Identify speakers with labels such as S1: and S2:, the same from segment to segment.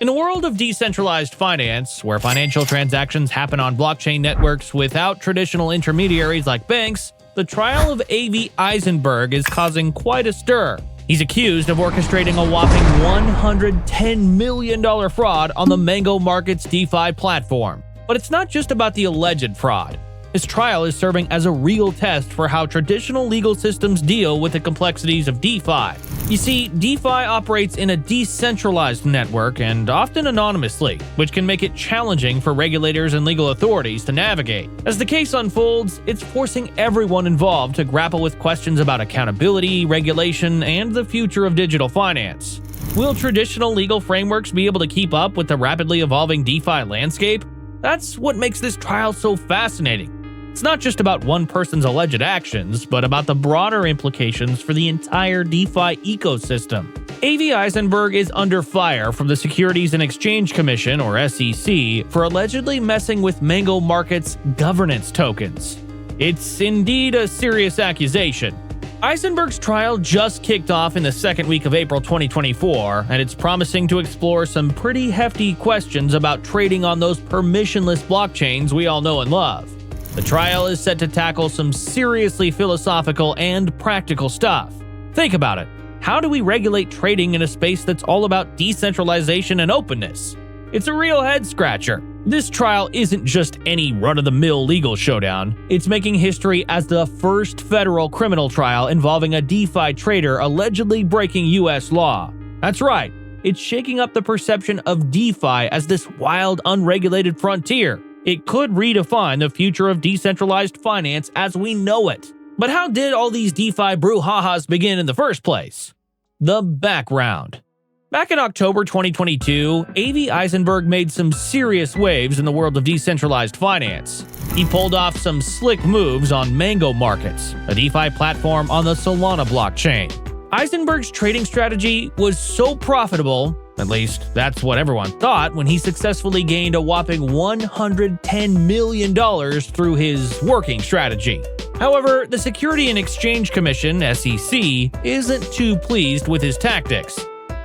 S1: In a world of decentralized finance, where financial transactions happen on blockchain networks without traditional intermediaries like banks, the trial of Avi Eisenberg is causing quite a stir. He's accused of orchestrating a whopping $110 million fraud on the Mango Markets DeFi platform. But it's not just about the alleged fraud. His trial is serving as a real test for how traditional legal systems deal with the complexities of DeFi. You see, DeFi operates in a decentralized network and often anonymously, which can make it challenging for regulators and legal authorities to navigate. As the case unfolds, it's forcing everyone involved to grapple with questions about accountability, regulation, and the future of digital finance. Will traditional legal frameworks be able to keep up with the rapidly evolving DeFi landscape? That's what makes this trial so fascinating. It's not just about one person's alleged actions, but about the broader implications for the entire DeFi ecosystem. Avi Eisenberg is under fire from the Securities and Exchange Commission, or SEC, for allegedly messing with Mango Markets' governance tokens. It's indeed a serious accusation. Eisenberg's trial just kicked off in the second week of April 2024, and it's promising to explore some pretty hefty questions about trading on those permissionless blockchains we all know and love. The trial is set to tackle some seriously philosophical and practical stuff. Think about it. How do we regulate trading in a space that's all about decentralization and openness? It's a real head-scratcher. This trial isn't just any run-of-the-mill legal showdown. It's making history as the first federal criminal trial involving a DeFi trader allegedly breaking U.S. law. That's right. It's shaking up the perception of DeFi as this wild, unregulated frontier. It could redefine the future of decentralized finance as we know it. But how did all these DeFi brouhahas begin in the first place? The background. Back in October 2022, Avi Eisenberg made some serious waves in the world of decentralized finance. He pulled off some slick moves on Mango Markets, a DeFi platform on the Solana blockchain. Eisenberg's trading strategy was so profitable, at least that's what everyone thought, when he successfully gained a whopping $110 million through his working strategy. However, the Securities and Exchange Commission, SEC, isn't too pleased with his tactics.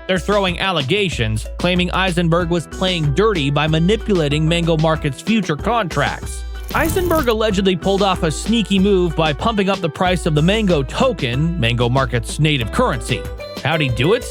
S1: They're throwing allegations, claiming Eisenberg was playing dirty by manipulating Mango Markets' future contracts. Eisenberg allegedly pulled off a sneaky move by pumping up the price of the Mango token, Mango Markets' native currency. How'd he do it?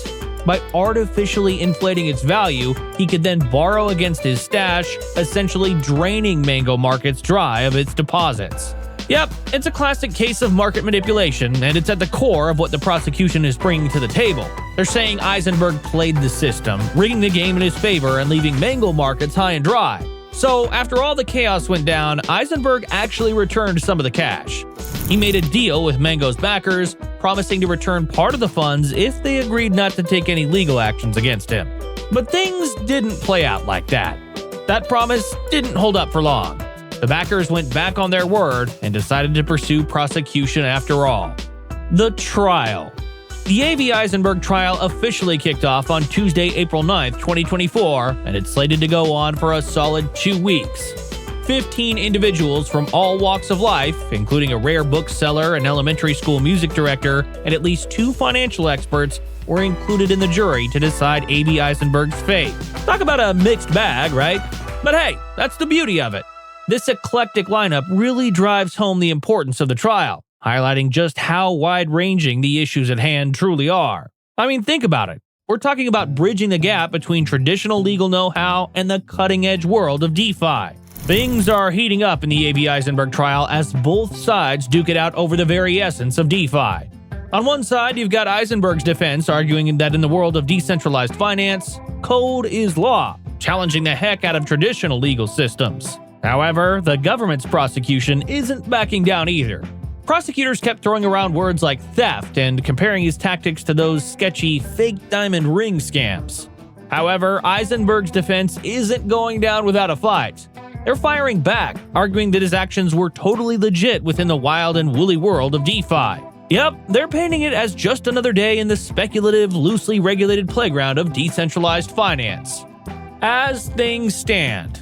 S1: By artificially inflating its value, he could then borrow against his stash, essentially draining Mango Markets dry of its deposits. Yep, it's a classic case of market manipulation, and it's at the core of what the prosecution is bringing to the table. They're saying Eisenberg played the system, rigging the game in his favor and leaving Mango Markets high and dry. So, after all the chaos went down, Eisenberg actually returned some of the cash. He made a deal with Mango's backers, promising to return part of the funds if they agreed not to take any legal actions against him. But things didn't play out like that. That promise didn't hold up for long. The backers went back on their word and decided to pursue prosecution after all. The trial. The Avi Eisenberg trial officially kicked off on Tuesday, April 9th, 2024, and it's slated to go on for a solid 2 weeks. 15 individuals from all walks of life, including a rare bookseller, an elementary school music director, and at least 2 financial experts, were included in the jury to decide Avi Eisenberg's fate. Talk about a mixed bag, right? But hey, that's the beauty of it. This eclectic lineup really drives home the importance of the trial, highlighting just how wide-ranging the issues at hand truly are. I mean, think about it. We're talking about bridging the gap between traditional legal know-how and the cutting-edge world of DeFi. Things are heating up in the Avi Eisenberg trial as both sides duke it out over the very essence of DeFi. On one side, you've got Eisenberg's defense arguing that in the world of decentralized finance, code is law, challenging the heck out of traditional legal systems. However, the government's prosecution isn't backing down either. Prosecutors kept throwing around words like theft and comparing his tactics to those sketchy fake diamond ring scams. However, Eisenberg's defense isn't going down without a fight. They're firing back, arguing that his actions were totally legit within the wild and woolly world of DeFi. Yep, they're painting it as just another day in the speculative, loosely regulated playground of decentralized finance. As things stand.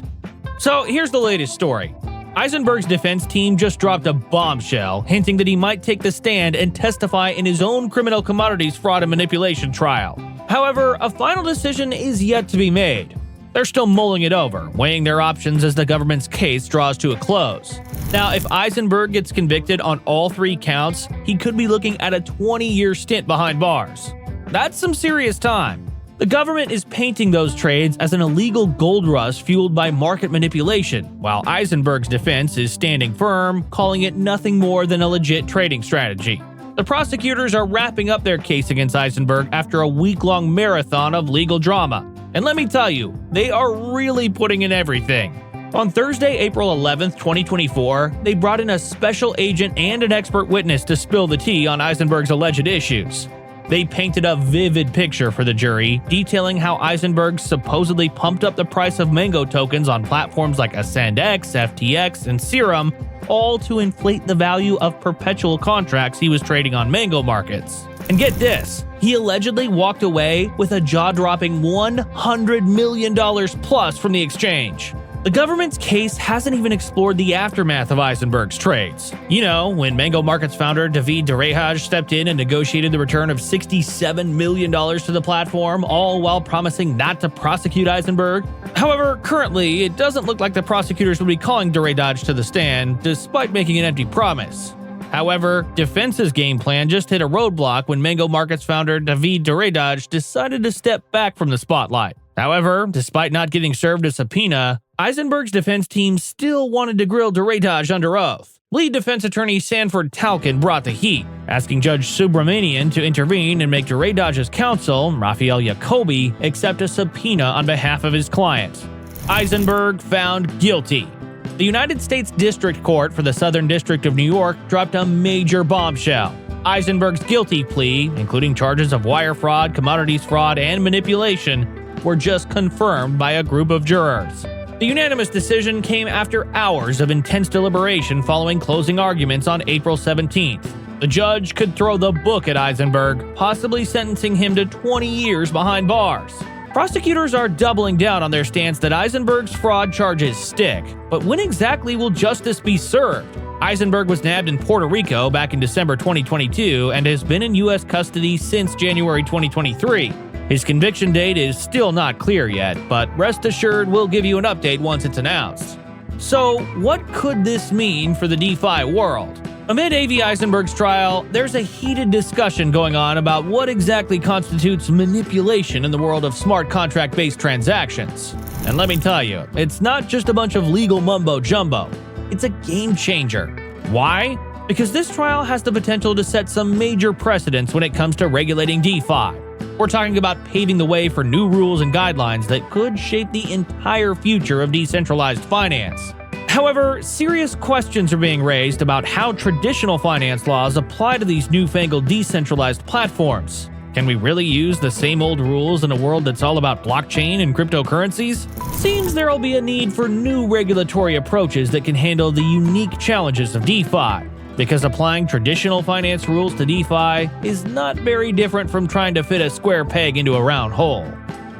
S1: So here's the latest story. Eisenberg's defense team just dropped a bombshell, hinting that he might take the stand and testify in his own criminal commodities fraud and manipulation trial. However, a final decision is yet to be made. They're still mulling it over, weighing their options as the government's case draws to a close. Now, if Eisenberg gets convicted on all 3 counts, he could be looking at a 20-year stint behind bars. That's some serious time. The government is painting those trades as an illegal gold rush fueled by market manipulation, while Eisenberg's defense is standing firm, calling it nothing more than a legit trading strategy. The prosecutors are wrapping up their case against Eisenberg after a week-long marathon of legal drama. And let me tell you, they are really putting in everything. On Thursday, April 11th, 2024, they brought in a special agent and an expert witness to spill the tea on Eisenberg's alleged issues. They painted a vivid picture for the jury, detailing how Eisenberg supposedly pumped up the price of Mango tokens on platforms like AscendX, FTX, and Serum, all to inflate the value of perpetual contracts he was trading on Mango markets. And get this, he allegedly walked away with a jaw-dropping $100 million plus from the exchange. The government's case hasn't even explored the aftermath of Eisenberg's trades. You know, when Mango Markets founder David Derehaj stepped in and negotiated the return of $67 million to the platform, all while promising not to prosecute Eisenberg. However, currently, it doesn't look like the prosecutors would be calling Derehaj to the stand, despite making an empty promise. However, defense's game plan just hit a roadblock when Mango Markets founder David Derehaj decided to step back from the spotlight. However, despite not getting served a subpoena, Eisenberg's defense team still wanted to grill Derehaj under oath. Lead defense attorney Sanford Talcon brought the heat, asking Judge Subramanian to intervene and make Derehaj's counsel, Raphael Jacobi, accept a subpoena on behalf of his client. Eisenberg found guilty. The United States District Court for the Southern District of New York dropped a major bombshell. Eisenberg's guilty plea, including charges of wire fraud, commodities fraud, and manipulation, were just confirmed by a group of jurors. The unanimous decision came after hours of intense deliberation following closing arguments on April 17th. The judge could throw the book at Eisenberg, possibly sentencing him to 20 years behind bars. Prosecutors are doubling down on their stance that Eisenberg's fraud charges stick, but when exactly will justice be served? Eisenberg was nabbed in Puerto Rico back in December 2022 and has been in U.S. custody since January 2023. His conviction date is still not clear yet, but rest assured we'll give you an update once it's announced. So, what could this mean for the DeFi world? Amid Avi Eisenberg's trial, there's a heated discussion going on about what exactly constitutes manipulation in the world of smart contract-based transactions. And let me tell you, it's not just a bunch of legal mumbo-jumbo. It's a game changer. Why? Because this trial has the potential to set some major precedents when it comes to regulating DeFi. We're talking about paving the way for new rules and guidelines that could shape the entire future of decentralized finance. However, serious questions are being raised about how traditional finance laws apply to these newfangled decentralized platforms. Can we really use the same old rules in a world that's all about blockchain and cryptocurrencies? Seems there'll be a need for new regulatory approaches that can handle the unique challenges of DeFi. Because applying traditional finance rules to DeFi is not very different from trying to fit a square peg into a round hole.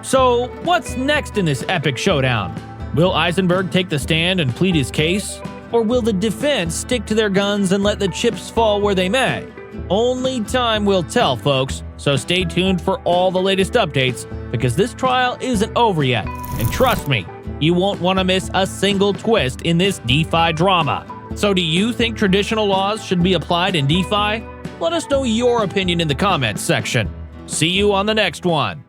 S1: So, what's next in this epic showdown? Will Eisenberg take the stand and plead his case? Or will the defense stick to their guns and let the chips fall where they may? Only time will tell, folks, so stay tuned for all the latest updates, because this trial isn't over yet. And trust me, you won't want to miss a single twist in this DeFi drama. So do you think traditional laws should be applied in DeFi? Let us know your opinion in the comments section. See you on the next one.